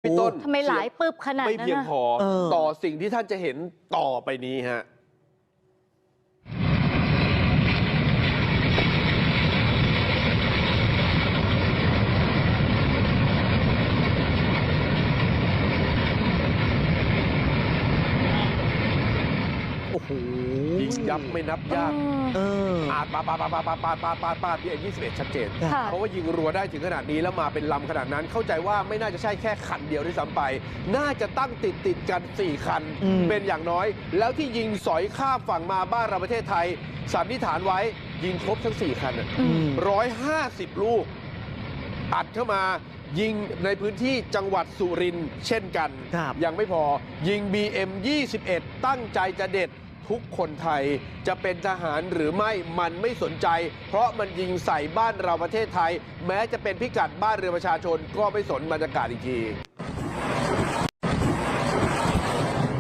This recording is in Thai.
พี่ต้นทำไมหลายปึ๊บขนาดนั้นไม่เพียงพอต่อสิ่งที่ท่านจะเห็นต่อไปนี้ฮะโอ้โหยิงยับไม่นับญาติปาดที่21ชัดเจนเพราะว่ายิงรัวได้ถึงขนาดนี้แล้วมาเป็นลำขนาดนั้นเข้าใจว่าไม่น่าจะใช่แค่คันเดียวด้วยซ้ำไปน่าจะตั้งติดกัน4คันเป็นอย่างน้อยแล้วที่ยิงสอยข้ามฝั่งมาบ้านเราประเทศไทยสันนิษฐานไว้ยิงครบทั้ง4คัน150 ลูกอัดเข้ามายิงในพื้นที่จังหวัดสุรินทร์เช่นกันยังไม่พอยิง BM21 ตั้งใจจะเด็ดทุกคนไทยจะเป็นทหารหรือไม่มันไม่สนใจเพราะมันยิงใส่บ้านเราประเทศไทยแม้จะเป็นพิกัดบ้านเรือนประชาชนก็ไม่สนบรรยากาศอีกที